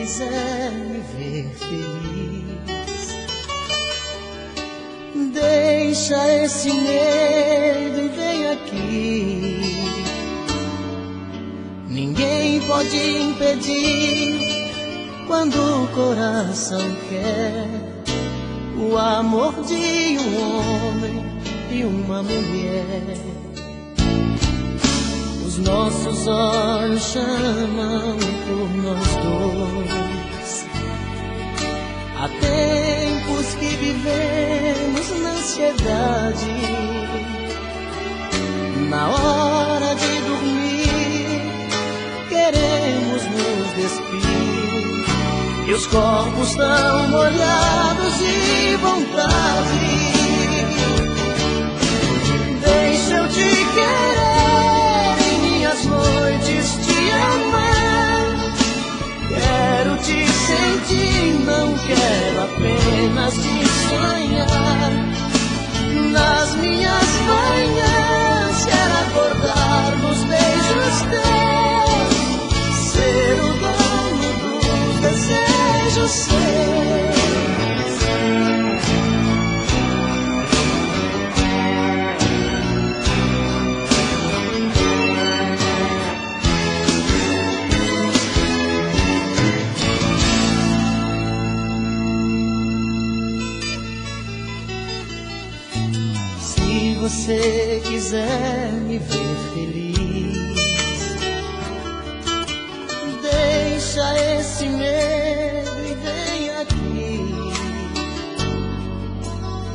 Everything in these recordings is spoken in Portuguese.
quiser me ver feliz, deixa esse medo e vem aqui. Ninguém pode impedir quando o coração quer o amor de um homem e uma mulher. Os nossos olhos chamam por nós dois. Há tempos que vivemos na ansiedade. Na hora de dormir, queremos nos despir, e os corpos tão molhados de vontade. Deixa eu te querer, em minhas noites te amar. Quero te sentir, não quero apenas te sonhar. Nas minhas manhãs quero acordar nos beijos teus, ser o dono dos desejos seus. Se você quiser me ver feliz, deixa esse medo e vem aqui.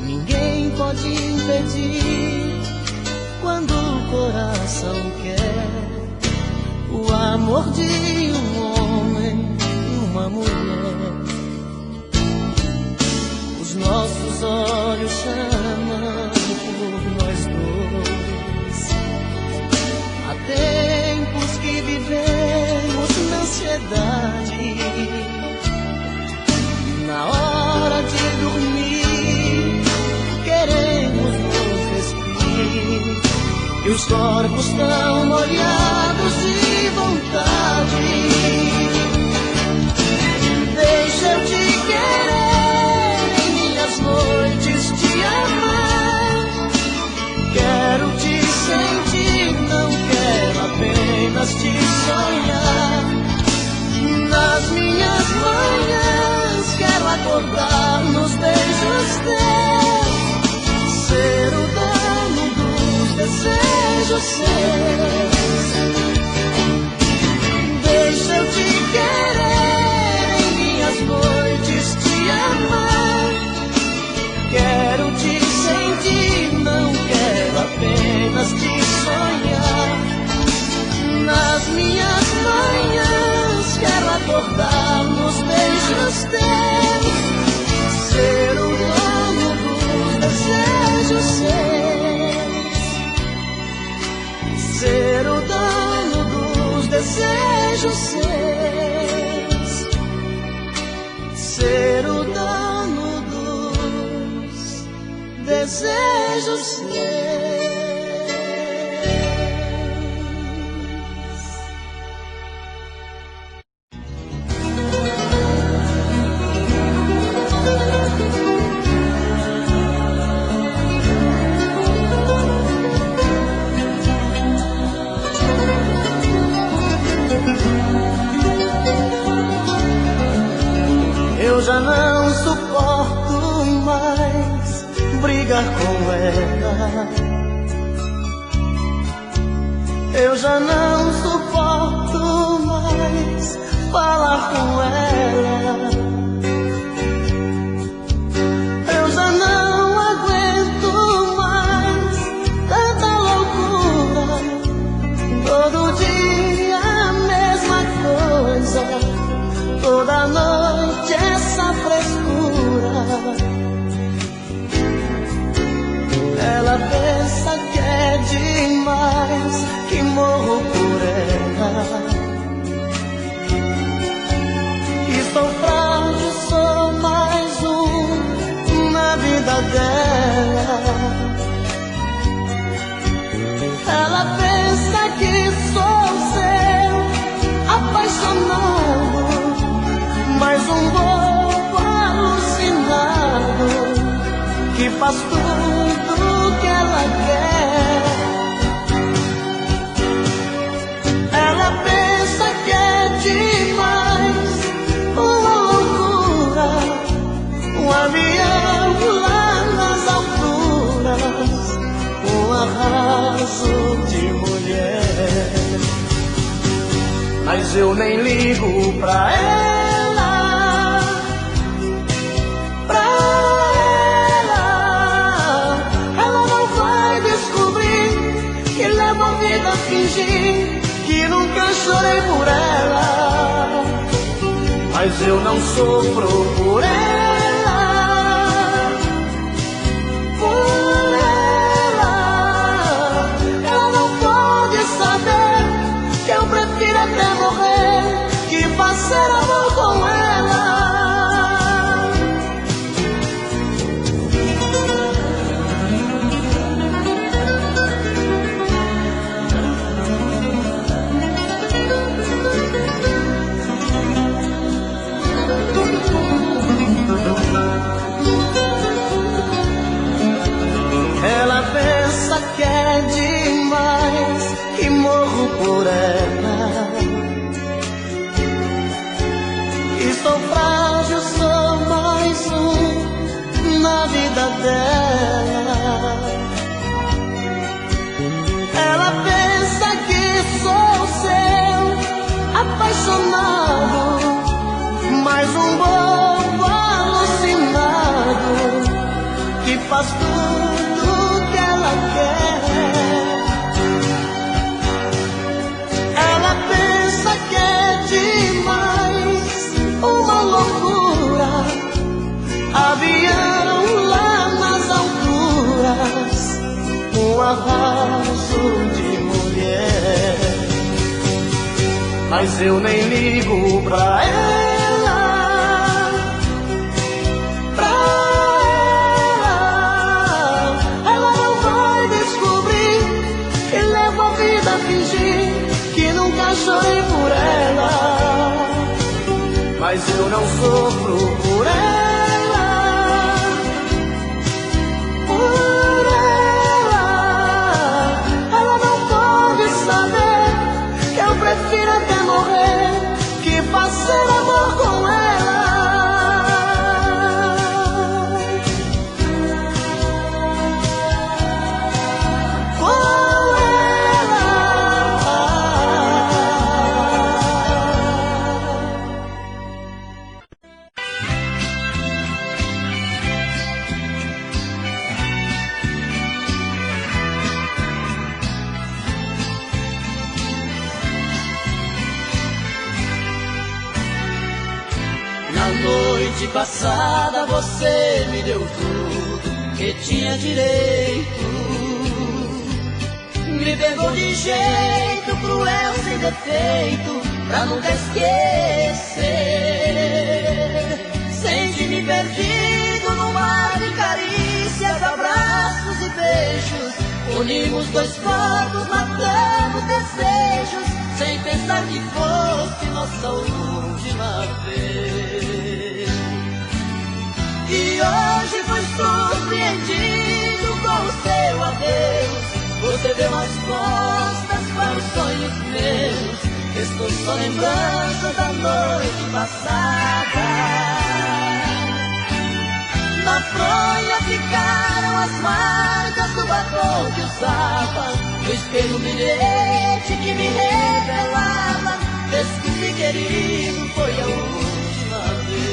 Ninguém pode impedir quando o coração quer o amor de um homem e uma mulher. Os nossos olhos chamam por nós dois. Há tempos que vivemos na ansiedade. Na hora de dormir, queremos nos despir, e os corpos tão molhados de vontade. Deixa eu te querer, em minhas noites te amar. Quero te sentir, não quero apenas te sonhar. Nas minhas manhãs quero acordar nos beijos teus, ser o dono dos desejos seus. Deixa eu te querer, em minhas noites te amar. Quero te sentir, não quero apenas te sonhar. Nas minhas manhãs quero acordar nos beijos teus, ser o dono dos desejos seus, ser o dono dos desejos seus, ser o dono dos desejos seus. Eu já não suporto mais brigar com ela. Eu já não suporto mais falar com ela. Eu já não aguento mais tanta loucura. Todo dia a mesma coisa, toda noite essa frescura. Ela pensa que é demais, que morro por ela, que sou frágil, sou mais um na vida dela. Ela pensa que sou seu apaixonado, faz tudo que ela quer. Ela pensa que é demais, uma loucura, um avião lá nas alturas, um arraso de mulher. Mas eu nem ligo pra ela, pra ela. Ela não vai descobrir que levo a vida a fingir que nunca chorei por ela. Mas eu não sofro por ela, por ela. Ela não pode saber que eu prefiro até morrer que fazer amor com ela. Ela pensa que é demais e morro por ela. Estou frágil, sou mais um na vida dela. Ela pensa que sou seu apaixonado, mais um bobo alucinado que faz tudo que ela quer. Ela pensa que é demais, uma loucura, avião lá nas alturas, um arraso de mulher. Mas eu nem ligo pra ela, pra ela. Ela não vai descobrir que levo a vida a fingir que nunca chorei por ela. Mas eu não sofro por ela, por ela. Ela não pode saber que eu prefiro até morrer que fazer amor com ela. Noite passada você me deu tudo que tinha direito, me pegou de jeito cruel sem defeito pra nunca esquecer. Senti-me perdido no mar de carícias, abraços e beijos, unimos dois corpos, matamos desejos, sem pensar que fosse nossa última vez. E hoje fui surpreendido com o seu adeus. Você deu as costas para os sonhos meus. Estou só lembrando da noite passada. Na fronha ficaram as marcas do batom que usava, no espelho um bilhete que me revelava: desculpe, querido, foi a última vez.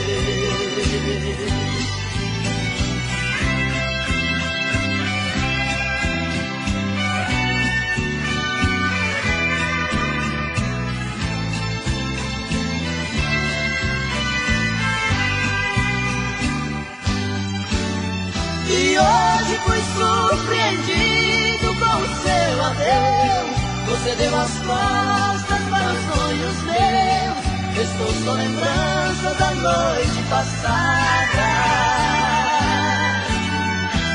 E hoje fui surpreendido com o seu adeus. Você deu as costas para os sonhos meus. Estou só lembrança da noite passada.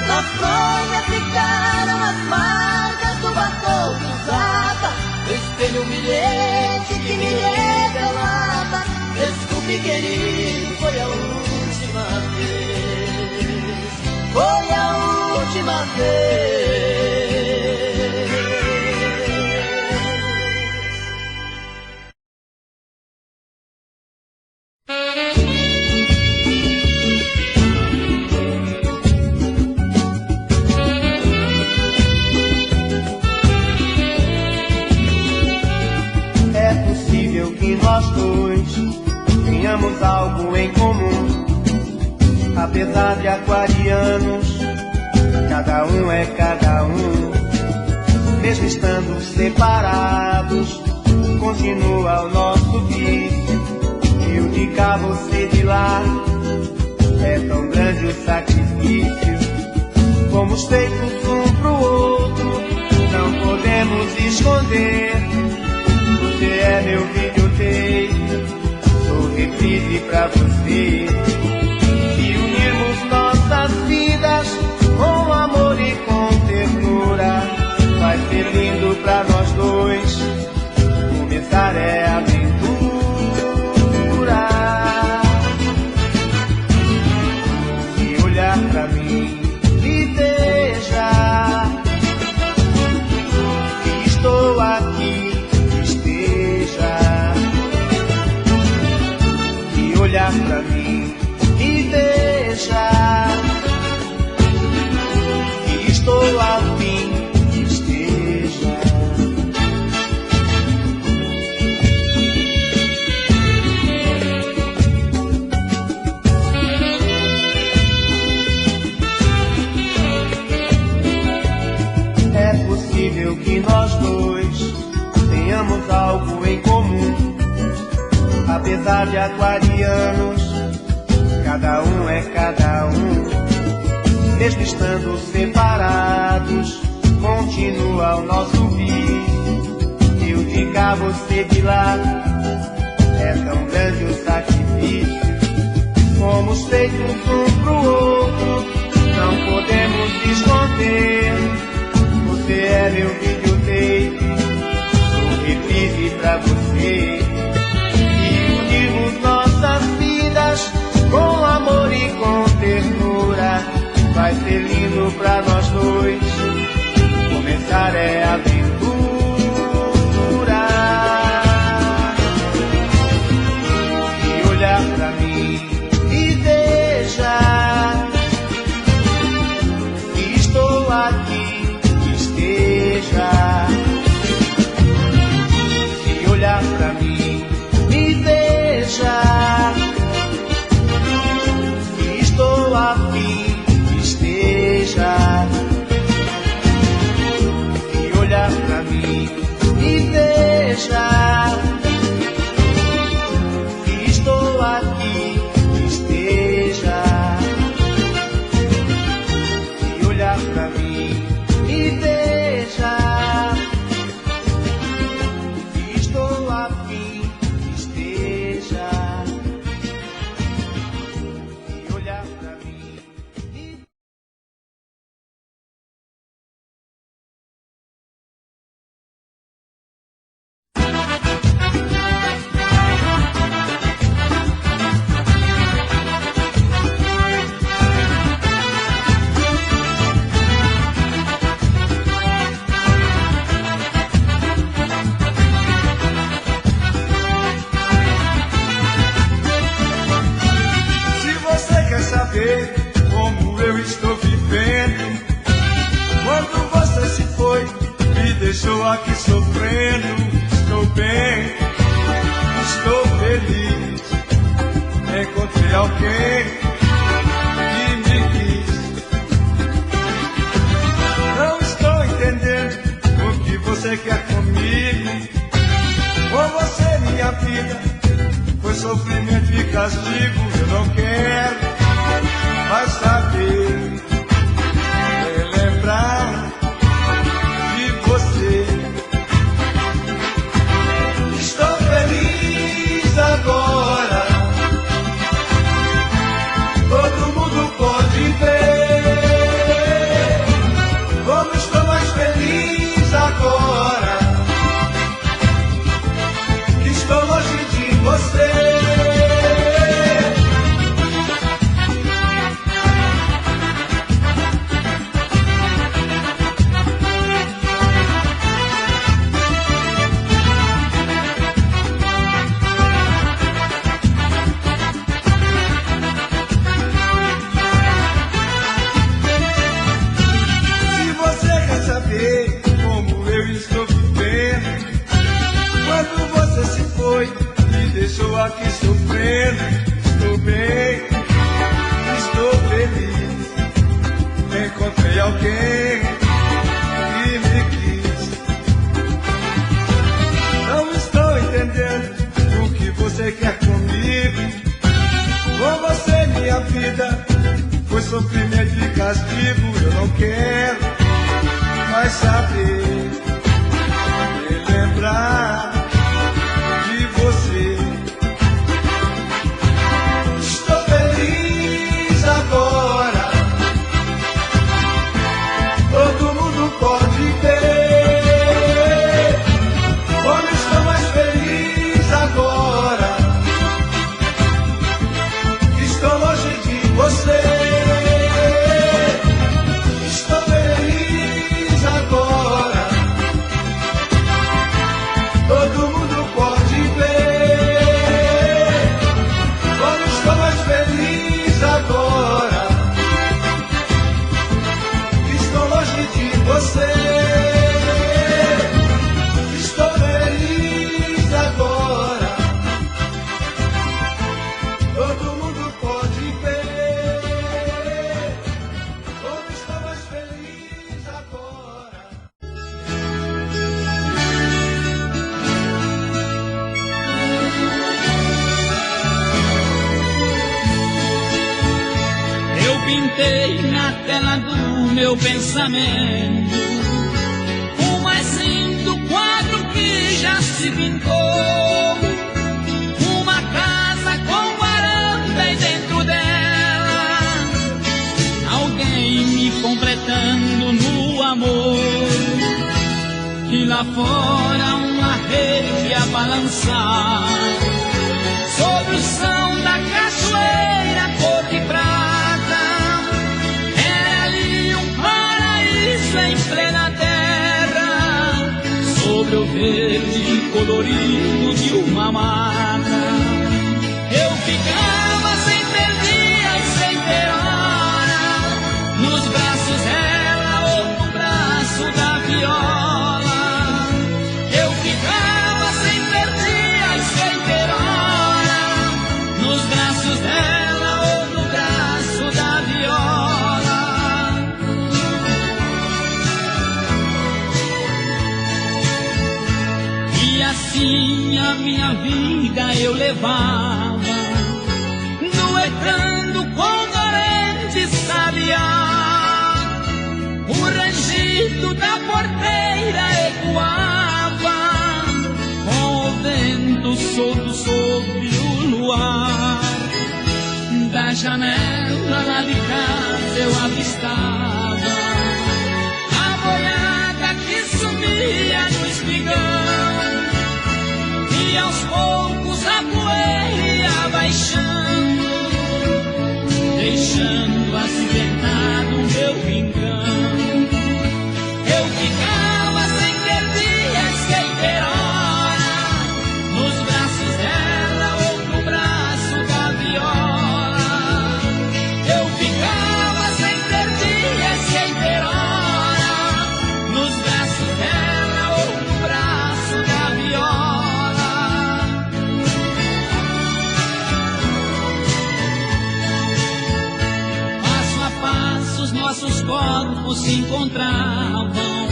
Na fronha ficaram as marcas do batom que usava, no espelho um bilhete que me revelava: desculpe, querido, foi a última vez. foi a última vez. É possível que nós dois tenhamos algo em comum. Apesar de aquarianos, cada um é cada um. Mesmo estando separados, continua o nosso vício. Eu de cá, você de lá, é tão grande o sacrifício. Fomos feitos um pro outro, não podemos esconder. Você é meu videotape, sou reprise pra você. Se unirmos nossas vidas com amor e com ternura, vai ser lindo pra nós dois. Começar é aventura. Se olhar pra mim e veja que estou aqui, esteja. Se olhar pra mim e veja que estou a fim, esteja. É possível que nós dois tenhamos algo em comum. Apesar de aquarianos, cada um é cada um. Mesmo estando separados, continua o nosso vício. Eu de cá, você de lá, é tão grande o sacrifício. Fomos feitos um pro outro, não podemos esconder. Você é meu videotape, sou reprise pra você. E unirmos nossas vidas com amor e com ternura, vai ser lindo pra nós dois. Começar é aventura. E olhar pra mim e veja que estou aqui, esteja. Se olhar pra mim e veja que estou a fim, esteja. Se olhar pra mim e veja que estou aqui, esteja. Se olhar pra mim e veja que estou a fim, esteja. Se olhar pra mim e... Se você quer saber como eu estou vivendo, quando você se foi, me deixou aqui sofrendo. Estou bem, estou feliz, encontrei alguém que me quis. Não estou entendendo o que você quer comigo. Com você minha vida foi sofrimento e castigo. Eu não quero mais saber, relembrar de você. Estou feliz agora, todo mundo pode ver como estou mais feliz agora, que estou longe de você. castigo, eu não quero mais saber de lembrar de você. Estou feliz agora, todo mundo pode ver como estou mais feliz agora. Estou longe de você. Estou feliz agora, todo mundo pode ver como estou mais feliz agora. Estou longe de você. Estou feliz agora, todo mundo pode ver como estou mais feliz agora. Eu pintei na tela do meu pensamento o mais lindo quadro que já se pintou. Uma casa com varanda e dentro dela alguém me completando no amor. E lá fora uma rede a balançar sobre o som da cachoeira cor de prata. É ali um paraíso em plena terra, sobre o verde colorido de uma mata. Eu ficava sem ter dia e sem ter hora, nos braços dela ou no braço da viola. Eu ficava sem ter dia e sem ter hora, nos braços dela ou no braço da viola. E assim a minha vida eu levava, duetando com Dorente Sabiá. O rangido da porteira ecoava com o vento solto sobre o luar. Da janela lá de casa eu avistava a boiada que subia no espigão, e aos poucos a poeira ia baixando, deixando acidentado o meu rincão. Eu ficava sem ter dia e sem ter hora, nos braços dela ou no braço da viola. Eu ficava sem ter dia e sem ter hora, nos braços dela ou no braço da viola. Passo a passo os nossos corpos se encontravam,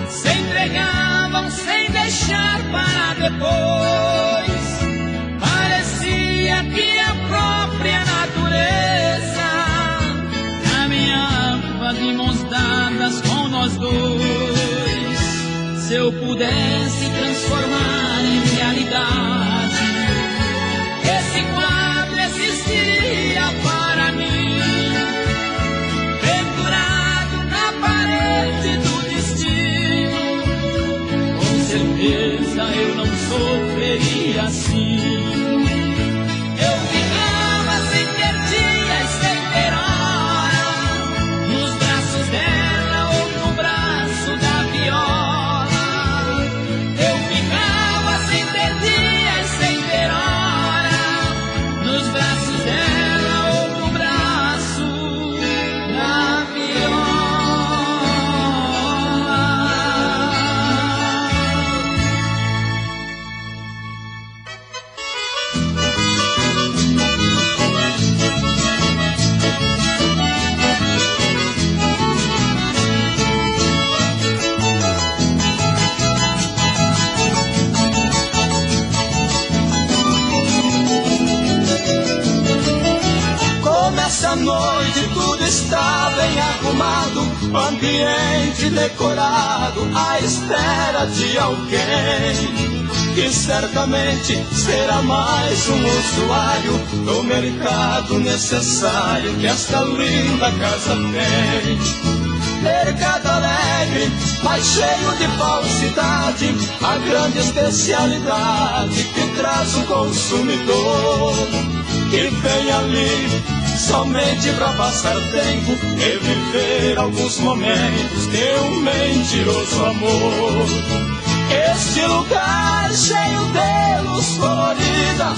se entregavam sem deixar para depois. Parecia que a própria natureza caminhava de mãos dadas com nós dois. Se eu pudesse transformar em realidade, esse quadro existiria para mim, pendurado na parede do destino. Com certeza eu não sofreria assim. Eu ficava sem ter dia e sem ter hora, nos braços dela ou no braço da viola. Nessa noite tudo está bem arrumado, ambiente decorado, à espera de alguém que certamente será mais um usuário do mercado necessário que esta linda casa tem. Mercado Alegre, mas cheio de falsidade, a grande especialidade que traz o consumidor, que vem ali somente pra passar tempo e viver alguns momentos de um mentiroso amor. Este lugar cheio de luz colorida,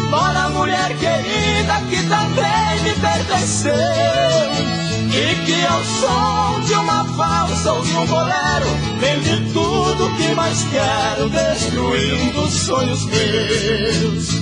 mora a mulher querida que também me pertenceu, e que ao som de uma valsa ou de um bolero vende tudo o que mais quero, destruindo os sonhos meus.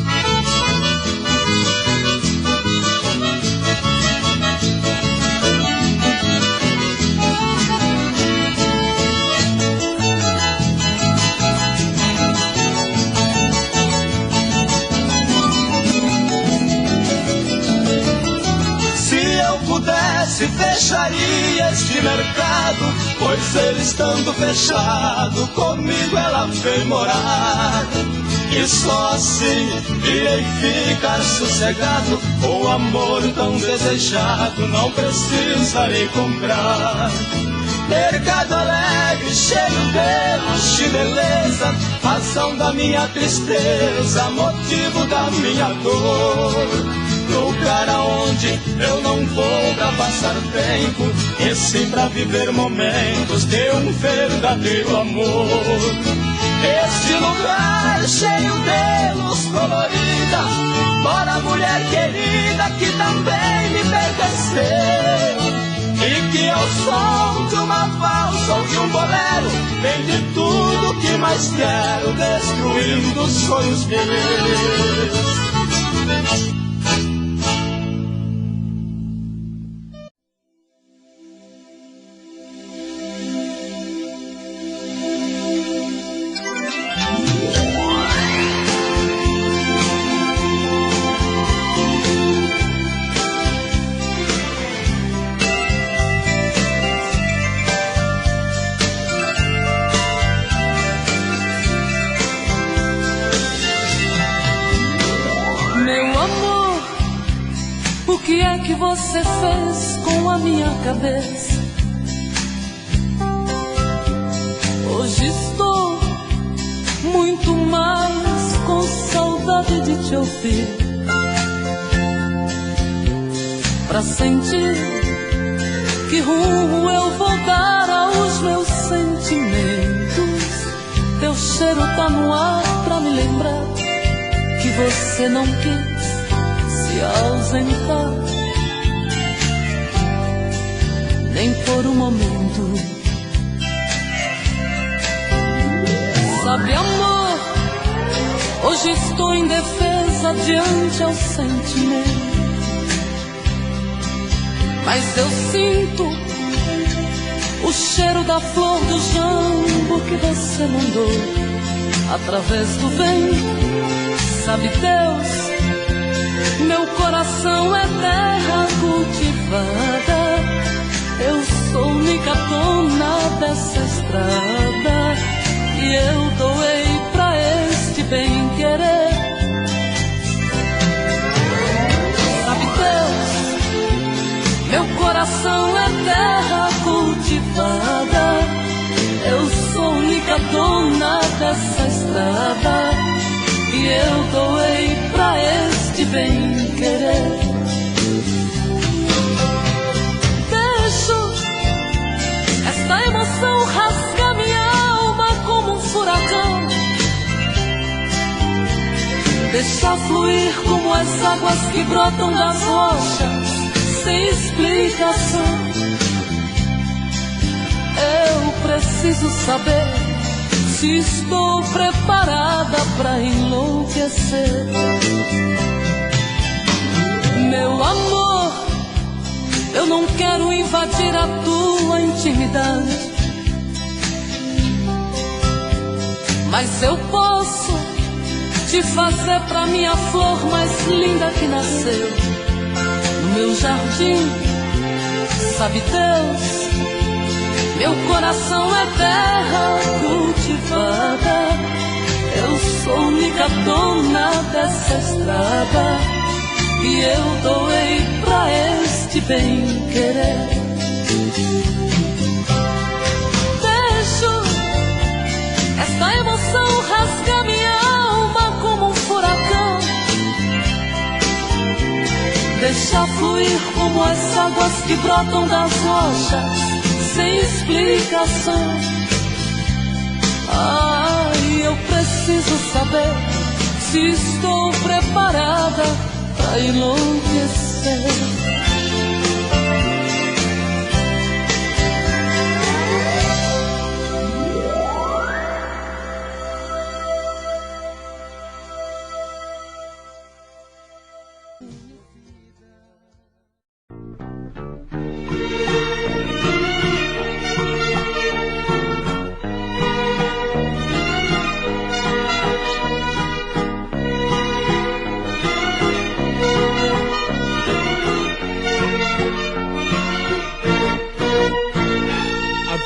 Se fecharia este mercado, pois ele estando fechado, comigo ela vem morar. E só assim irei ficar sossegado, o amor tão desejado não precisarei comprar. Mercado Alegre, cheio de luxo e beleza, razão da minha tristeza, motivo da minha dor. Lugar aonde eu não vou pra passar tempo, e sim pra viver momentos de um verdadeiro amor. Este lugar cheio de luz colorida, mora a mulher querida que também me pertenceu, e que ao som de uma valsa ou de um bolero vende tudo o que mais quero, destruindo os sonhos meus. Você fez com a minha cabeça. Hoje estou muito mais com saudade de te ouvir, pra sentir que rumo eu vou dar aos meus sentimentos. Teu cheiro tá no ar pra me lembrar que você não quis se ausentar, nem por um momento. Sabe, amor, hoje estou indefesa diante ao sentimento, mas eu sinto o cheiro da flor do jambo que você mandou através do vento. Sabe, Deus, meu coração é terra cultivada, eu sou única dona dessa estrada, e eu doei pra este bem-querer. Sabe, Deus, meu coração é terra cultivada, eu sou única dona dessa estrada, e eu doei pra este bem-querer. Esta emoção rasga minha alma como um furacão, deixa fluir como as águas que brotam das rochas, sem explicação. Eu preciso saber se estou preparada pra enlouquecer. Meu amor, eu não quero invadir a tua intimidade, mas eu posso te fazer pra mim a flor mais linda que nasceu no meu jardim, sabe Deus, meu coração é terra cultivada. Eu sou única dona dessa estrada e eu doei pra este bem-querer. Deixo esta emoção rasgar minha alma como um furacão, deixa fluir como as águas que brotam das rochas sem explicação. Ai, eu preciso saber se estou preparada pra enlouquecer.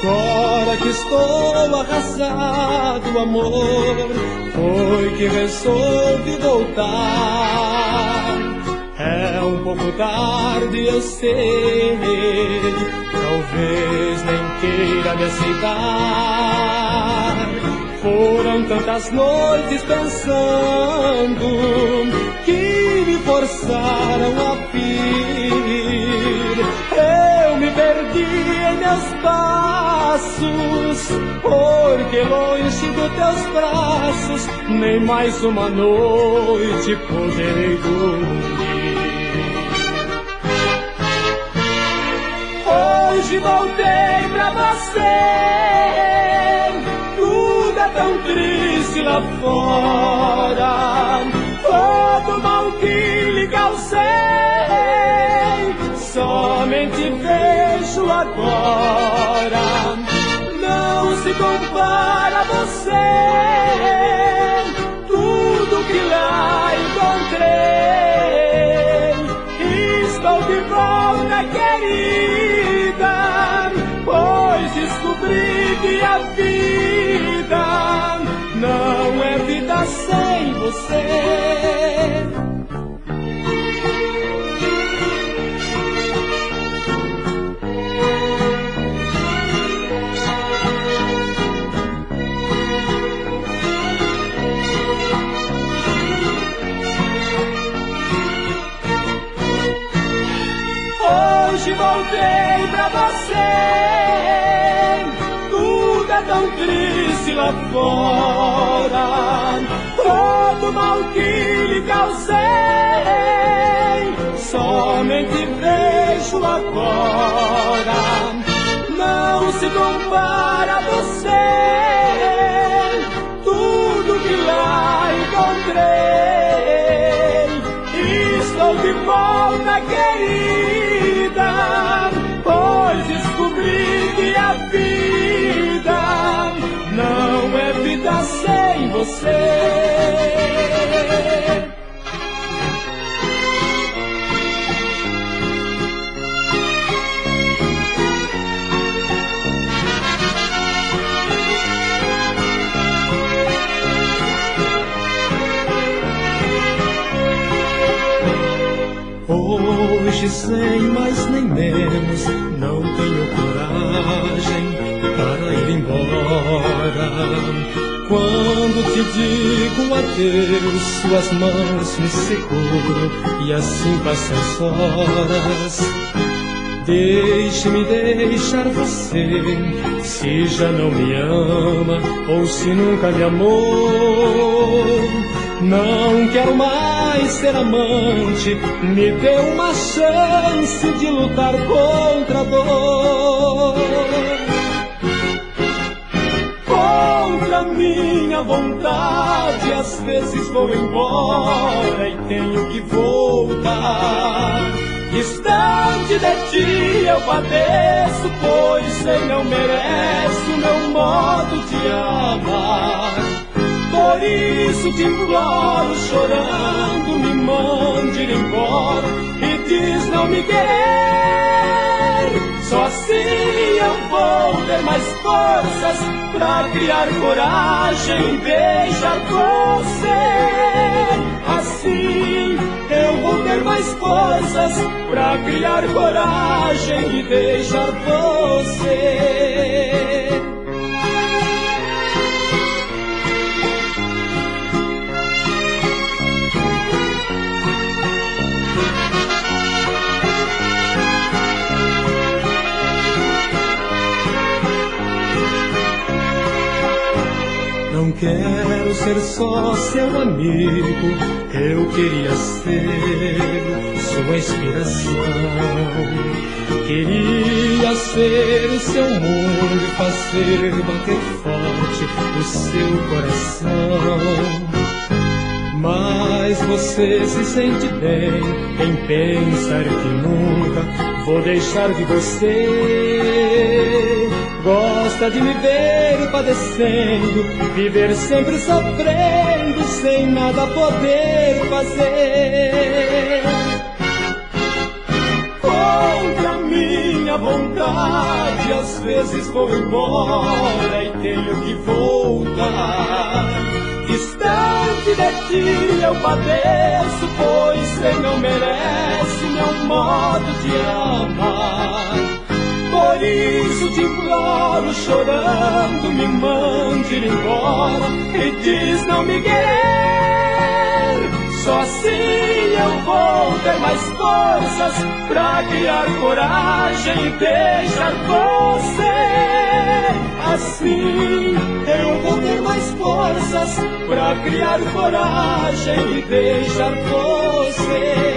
Agora que estou arrasado, amor, foi que resolvi voltar. É um pouco tarde, eu sei, talvez nem queira me aceitar. Foram tantas noites pensando que me forçaram a vir. Eu me perdi em meus passos, porque longe dos teus braços nem mais uma noite poderei dormir. Hoje voltei pra você, tudo é tão triste lá fora, todo mal que lhe causei, somente vejo agora. Não se compara a você, tudo que lá encontrei. Estou de volta, querida, pois descobri que a vida não é vida sem você. Hoje voltei pra você, tudo é tão triste lá fora, todo mal que lhe causei, somente vejo agora. Não se compara a você, tudo que lá encontrei. Estou de volta, querida, pois descobri que a vida não é vida sem você. Hoje sem mais nem menos não tenho coragem para ir embora. Quando te digo adeus, suas mãos me seguram e assim passam as horas. Deixe-me deixar você, se já não me ama ou se nunca me amou. Não quero mais ser amante, me dê uma chance de lutar contra a dor. Contra a minha vontade, às vezes vou embora e tenho que voltar. Distante de ti eu padeço, pois sei não mereço meu modo de amar. Por isso te imploro, chorando, me mande ir embora e diz não não me querer. Só assim eu vou ter mais forças pra criar coragem e beijar você. Assim eu vou ter mais forças pra criar coragem e beijar você. Não quero ser só seu amigo, eu queria ser sua inspiração. Queria ser o seu mundo e fazer bater forte o seu coração. Mas você se sente bem em pensar que nunca vou deixar de você. Gosta de me ver padecendo, viver sempre sofrendo, sem nada poder fazer. Contra minha vontade, às vezes vou embora e tenho que voltar. Distante de ti eu padeço, pois você não merece meu modo de amar. Por isso te imploro, chorando, me mande ir embora e diz não me querer. Só assim eu vou ter mais forças pra criar coragem e beijar você. Assim eu vou ter mais forças pra criar coragem e beijar você.